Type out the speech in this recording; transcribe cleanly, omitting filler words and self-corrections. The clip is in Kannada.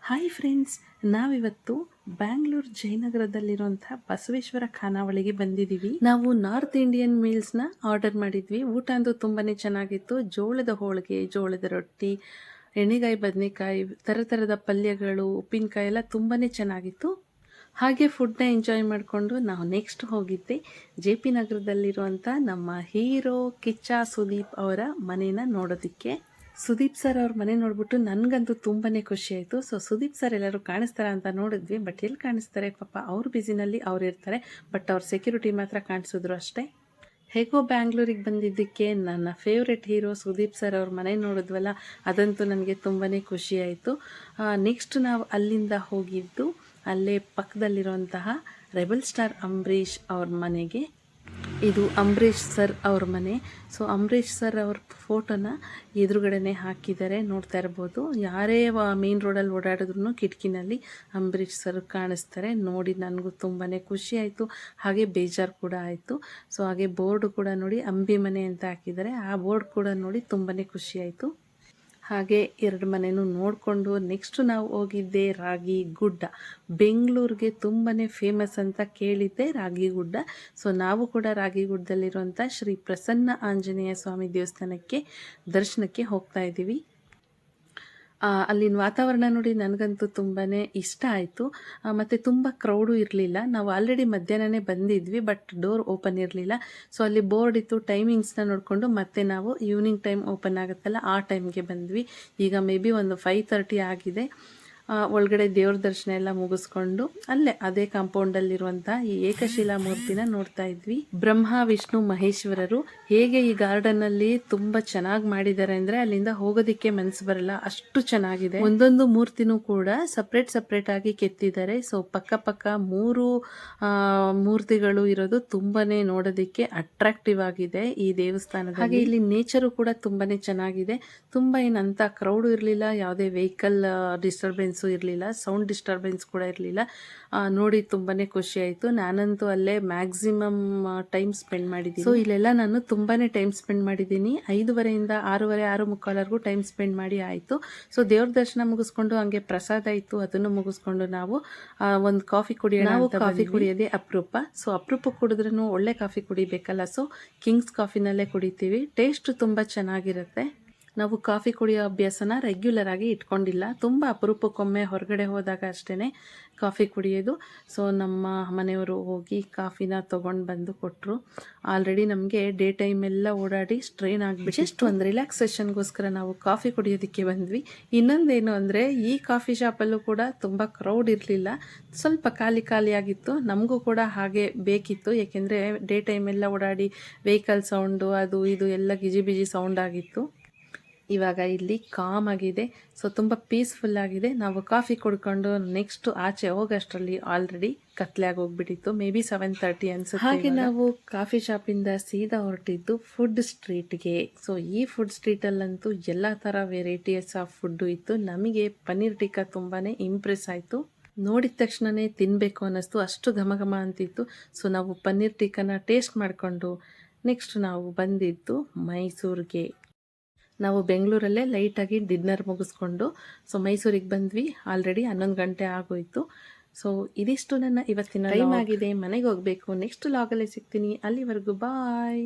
ಹಾಯ್ ಫ್ರೆಂಡ್ಸ್, ನಾವಿವತ್ತು ಬ್ಯಾಂಗ್ಳೂರು ಜಯನಗರದಲ್ಲಿರುವಂಥ ಬಸವೇಶ್ವರ ಖಾನಾವಳಿಗೆ ಬಂದಿದ್ದೀವಿ. ನಾವು ನಾರ್ತ್ ಇಂಡಿಯನ್ ಮೀಲ್ಸ್ನ ಆರ್ಡರ್ ಮಾಡಿದ್ವಿ. ಊಟ ಅಂತೂ ತುಂಬಾ ಚೆನ್ನಾಗಿತ್ತು. ಜೋಳದ ಹೋಳಿಗೆ, ಜೋಳದ ರೊಟ್ಟಿ, ಎಣ್ಣೆಗಾಯಿ ಬದನೆಕಾಯಿ, ಥರದ ಪಲ್ಯಗಳು, ಉಪ್ಪಿನಕಾಯಿ ಎಲ್ಲ ತುಂಬಾ ಚೆನ್ನಾಗಿತ್ತು. ಹಾಗೆ ಫುಡ್ನ ಎಂಜಾಯ್ ಮಾಡಿಕೊಂಡು ನಾವು ನೆಕ್ಸ್ಟ್ ಹೋಗಿದ್ದೆ JP ನಗರದಲ್ಲಿರುವಂಥ ನಮ್ಮ ಹೀರೋ ಕಿಚ್ಚ ಸುದೀಪ್ ಅವರ ಮನೇನ ನೋಡೋದಕ್ಕೆ. ಸುದೀಪ್ ಸರ್ ಅವ್ರ ಮನೆ ನೋಡ್ಬಿಟ್ಟು ನನಗಂತೂ ತುಂಬಾ ಖುಷಿ ಆಯಿತು. ಸೊ ಸುದೀಪ್ ಸರ್ ಎಲ್ಲರೂ ಕಾಣಿಸ್ತಾರೆ ಅಂತ ನೋಡಿದ್ವಿ, ಬಟ್ ಎಲ್ಲಿ ಕಾಣಿಸ್ತಾರೆ ಪಾಪ, ಅವ್ರ ಬ್ಯುಸಿನಲ್ಲಿ ಅವ್ರು ಇರ್ತಾರೆ. ಬಟ್ ಅವ್ರ ಸೆಕ್ಯೂರಿಟಿ ಮಾತ್ರ ಕಾಣಿಸಿದ್ರು ಅಷ್ಟೇ. ಹೇಗೋ ಬ್ಯಾಂಗ್ಳೂರಿಗೆ ಬಂದಿದ್ದಕ್ಕೆ ನನ್ನ ಫೇವ್ರೆಟ್ ಹೀರೋ ಸುದೀಪ್ ಸರ್ ಅವ್ರ ಮನೆ ನೋಡಿದ್ವಲ್ಲ, ಅದಂತೂ ನನಗೆ ತುಂಬಾ ಖುಷಿ ಆಯಿತು. ನೆಕ್ಸ್ಟ್ ನಾವು ಅಲ್ಲಿಂದ ಹೋಗಿದ್ದು ಅಲ್ಲೇ ಪಕ್ಕದಲ್ಲಿರುವಂತಹ ರೆಬಲ್ ಸ್ಟಾರ್ ಅಂಬರೀಷ್ ಅವ್ರ ಮನೆಗೆ. ಇದು ಅಂಬರೀಷ್ ಸರ್ ಅವ್ರ ಮನೆ. ಸೊ ಅಂಬರೀಷ್ ಸರ್ ಅವ್ರ ಫೋಟೋನ ಎದುರುಗಡೆನೆ ಹಾಕಿದ್ದಾರೆ, ನೋಡ್ತಾ ಇರ್ಬೋದು. ಯಾರೇ ಮೇನ್ ರೋಡಲ್ಲಿ ಓಡಾಡಿದ್ರು ಕಿಟಕಿನಲ್ಲಿ ಅಂಬರೀಷ್ ಸರ್ ಕಾಣಿಸ್ತಾರೆ. ನೋಡಿ ನನಗೂ ತುಂಬಾ ಖುಷಿ ಆಯಿತು, ಹಾಗೆ ಬೇಜಾರು ಕೂಡ ಆಯಿತು. ಸೊ ಹಾಗೆ ಬೋರ್ಡ್ ಕೂಡ ನೋಡಿ ಅಂಬಿ ಮನೆ ಅಂತ ಹಾಕಿದ್ದಾರೆ, ಆ ಬೋರ್ಡ್ ಕೂಡ ನೋಡಿ ತುಂಬಾ ಖುಷಿ ಆಯಿತು. ಹಾಗೆ ಎರಡು ಮನೆಯೂ ನೋಡಿಕೊಂಡು ನೆಕ್ಸ್ಟ್ ನಾವು ಹೋಗಿದ್ದೆ ರಾಗಿಗುಡ್ಡ. ಬೆಂಗಳೂರಿಗೆ ತುಂಬಾ ಫೇಮಸ್ ಅಂತ ಕೇಳಿದ್ದೆ ರಾಗಿಗುಡ್ಡ. ಸೊ ನಾವು ಕೂಡ ರಾಗಿಗುಡ್ಡದಲ್ಲಿರುವಂಥ ಶ್ರೀ ಪ್ರಸನ್ನ ಆಂಜನೇಯ ಸ್ವಾಮಿ ದೇವಸ್ಥಾನಕ್ಕೆ ದರ್ಶನಕ್ಕೆ ಹೋಗ್ತಾ ಇದ್ದೀವಿ. ಅಲ್ಲಿನ ವಾತಾವರಣ ನೋಡಿ ನನಗಂತೂ ತುಂಬಾ ಇಷ್ಟ ಆಯಿತು. ಮತ್ತು ತುಂಬ ಕ್ರೌಡು ಇರಲಿಲ್ಲ. ನಾವು ಆಲ್ರೆಡಿ ಮಧ್ಯಾಹ್ನನೇ ಬಂದಿದ್ವಿ, ಬಟ್ ಡೋರ್ ಓಪನ್ ಇರಲಿಲ್ಲ. ಸೊ ಅಲ್ಲಿ ಬೋರ್ಡ್ ಇತ್ತು, ಟೈಮಿಂಗ್ಸ್ನ ನೋಡಿಕೊಂಡು ಮತ್ತೆ ನಾವು ಈವ್ನಿಂಗ್ ಟೈಮ್ ಓಪನ್ ಆಗುತ್ತಲ್ಲ ಆ ಟೈಮ್ಗೆ ಬಂದ್ವಿ. ಈಗ ಮೇ ಬಿ ಒಂದು 5:30 ಆಗಿದೆ. ಒಳಗಡೆ ದೇವ್ರ ದರ್ಶನ ಎಲ್ಲ ಮುಗಿಸ್ಕೊಂಡು ಅಲ್ಲೇ ಅದೇ ಕಾಂಪೌಂಡಲ್ಲಿರುವಂಥ ಈ ಏಕಶಿಲಾ ಮೂರ್ತಿನ ನೋಡ್ತಾ ಇದ್ವಿ. ಬ್ರಹ್ಮ ವಿಷ್ಣು ಮಹೇಶ್ವರರು ಹೇಗೆ ಈ ಗಾರ್ಡನ್ನಲ್ಲಿ ತುಂಬ ಚೆನ್ನಾಗಿ ಮಾಡಿದ್ದಾರೆ ಅಂದರೆ ಅಲ್ಲಿಂದ ಹೋಗೋದಿಕ್ಕೆ ಮನಸ್ಸು ಬರಲ್ಲ, ಅಷ್ಟು ಚೆನ್ನಾಗಿದೆ. ಒಂದೊಂದು ಮೂರ್ತಿನೂ ಕೂಡ ಸಪ್ರೇಟ್ ಆಗಿ ಕೆತ್ತಿದ್ದಾರೆ. ಸೊ ಪಕ್ಕ 3 ಮೂರ್ತಿಗಳು ಇರೋದು ತುಂಬಾನೇ ನೋಡೋದಿಕ್ಕೆ ಅಟ್ರಾಕ್ಟಿವ್ ಆಗಿದೆ ಈ ದೇವಸ್ಥಾನದಲ್ಲಿ. ಹಾಗೆ ಇಲ್ಲಿ ನೇಚರು ಕೂಡ ತುಂಬಾನೇ ಚೆನ್ನಾಗಿದೆ. ತುಂಬ ಏನಂತ ಕ್ರೌಡು ಇರಲಿಲ್ಲ, ಯಾವುದೇ ವೆಹಿಕಲ್ ಡಿಸ್ಟರ್ಬೆನ್ಸ್ ಇರಲಿಲ್ಲ, ಸೌಂಡ್ ಡಿಸ್ಟರ್ಬೆನ್ಸ್ ಕೂಡ ಇರಲಿಲ್ಲ. ನೋಡಿ ತುಂಬಾನೇ ಖುಷಿ ಆಯಿತು. ನಾನಂತೂ ಅಲ್ಲೇ ಮ್ಯಾಕ್ಸಿಮಮ್ ಟೈಮ್ ಸ್ಪೆಂಡ್ ಮಾಡಿದ್ದೀನಿ. ಸೊ ಇಲ್ಲೆಲ್ಲ ನಾನು ತುಂಬಾನೇ ಟೈಮ್ ಸ್ಪೆಂಡ್ ಮಾಡಿದ್ದೀನಿ. 5:30 6:30 6:45 ಟೈಮ್ ಸ್ಪೆಂಡ್ ಮಾಡಿ ಆಯಿತು. ಸೊ ದೇವ್ರ ದರ್ಶನ ಮುಗಿಸ್ಕೊಂಡು ಹಂಗೆ ಪ್ರಸಾದ ಇತ್ತು, ಅದನ್ನು ಮುಗಿಸ್ಕೊಂಡು ನಾವು ಒಂದು ಕಾಫಿ ಕುಡಿಯೋಣ. ನಾವು ಕಾಫಿ ಕುಡಿಯೋದೇ ಅಪರೂಪ. ಸೊ ಅಪರೂಪ ಕುಡಿದ್ರೂ ಒಳ್ಳೆ ಕಾಫಿ ಕುಡಿಬೇಕಲ್ಲ. ಸೊ ಕಿಂಗ್ಸ್ ಕಾಫಿನಲ್ಲೇ ಕುಡಿತೀವಿ. ಟೇಸ್ಟ್ ತುಂಬ ಚೆನ್ನಾಗಿರುತ್ತೆ. ನಾವು ಕಾಫಿ ಕುಡಿಯೋ ಅಭ್ಯಾಸನ ರೆಗ್ಯುಲರ್ ಆಗಿ ಇಟ್ಕೊಂಡಿಲ್ಲ, ತುಂಬ ಅಪರೂಪಕ್ಕೊಮ್ಮೆ ಹೊರಗಡೆ ಹೋದಾಗ ಅಷ್ಟೇ ಕಾಫಿ ಕುಡಿಯೋದು. ಸೊ ನಮ್ಮ ಮನೆಯವರು ಹೋಗಿ ಕಾಫಿನ ತೊಗೊಂಡು ಬಂದು ಕೊಟ್ಟರು. ಆಲ್ರೆಡಿ ನಮಗೆ ಡೇ ಟೈಮ್ ಎಲ್ಲ ಓಡಾಡಿ ಸ್ಟ್ರೈನ್ ಆಗಿಬಿಟ್ಟು ಜಸ್ಟ್ ಒಂದು ರಿಲ್ಯಾಕ್ಸೇಷನ್ಗೋಸ್ಕರ ನಾವು ಕಾಫಿ ಕುಡಿಯೋದಕ್ಕೆ ಬಂದ್ವಿ. ಇನ್ನೊಂದೇನು ಅಂದರೆ ಈ ಕಾಫಿ ಶಾಪಲ್ಲೂ ಕೂಡ ತುಂಬ ಕ್ರೌಡ್ ಇರಲಿಲ್ಲ, ಸ್ವಲ್ಪ ಖಾಲಿ ಆಗಿತ್ತು. ನಮಗೂ ಕೂಡ ಹಾಗೆ ಬೇಕಿತ್ತು, ಏಕೆಂದರೆ ಡೇ ಟೈಮ್ ಎಲ್ಲ ಓಡಾಡಿ ವೆಹಿಕಲ್ ಸೌಂಡು ಅದು ಇದು ಎಲ್ಲ ಗಿಜಿಬಿಜಿ ಸೌಂಡ್ ಆಗಿತ್ತು. ಇವಾಗ ಇಲ್ಲಿ ಕಾಮ್ ಆಗಿದೆ. ಸೊ ತುಂಬ ಪೀಸ್ಫುಲ್ ಆಗಿದೆ. ನಾವು ಕಾಫಿ ಕುಡ್ಕೊಂಡು ನೆಕ್ಸ್ಟ್ ಆಚೆ ಹೋಗೋಷ್ಟರಲ್ಲಿ ಆಲ್ರೆಡಿ ಕತ್ಲೆ ಹೋಗ್ಬಿಟ್ಟಿತ್ತು. ಮೇ ಬಿ 7:30 ಅನ್ಸುತ್ತೆ. ಹಾಗೆ ನಾವು ಕಾಫಿ ಶಾಪಿಂದ ಸೀದಾ ಹೊರಟಿದ್ದು ಫುಡ್ ಸ್ಟ್ರೀಟ್ಗೆ. ಸೊ ಈ ಫುಡ್ ಸ್ಟ್ರೀಟಲ್ಲಂತೂ ಎಲ್ಲ ಥರ ವೆರೈಟೀಸ್ ಆಫ್ ಫುಡ್ಡು ಇತ್ತು. ನಮಗೆ ಪನ್ನೀರ್ ಟಿಕ್ಕಾ ತುಂಬಾ ಇಂಪ್ರೆಸ್ ಆಯಿತು. ನೋಡಿದ ತಕ್ಷಣವೇ ತಿನ್ನಬೇಕು ಅನ್ನಿಸ್ತು, ಅಷ್ಟು ಘಮ ಅಂತಿತ್ತು. ಸೊ ನಾವು ಪನ್ನೀರ್ ಟಿಕ್ಕಾನ ಟೇಸ್ಟ್ ಮಾಡಿಕೊಂಡು ನೆಕ್ಸ್ಟ್ ನಾವು ಬಂದಿದ್ದು ಮೈಸೂರಿಗೆ. ನಾವು ಬೆಂಗಳೂರಲ್ಲೇ ಲೈಟಾಗಿ ಡಿನ್ನರ್ ಮುಗಿಸ್ಕೊಂಡು ಸೊ ಮೈಸೂರಿಗೆ ಬಂದ್ವಿ. ಆಲ್ರೆಡಿ 11 ಗಂಟೆ ಆಗೋಯಿತು. ಸೊ ಇದಿಷ್ಟು ನನ್ನ ಇವತ್ತಿನ ಟೈಮ್ ಆಗಿದೆ. ಮನೆಗೆ ಹೋಗಬೇಕು. ನೆಕ್ಸ್ಟ್ ಲಾಗಲ್ಲೇ ಸಿಗ್ತೀನಿ. ಅಲ್ಲಿವರೆಗೂ ಬಾಯ್.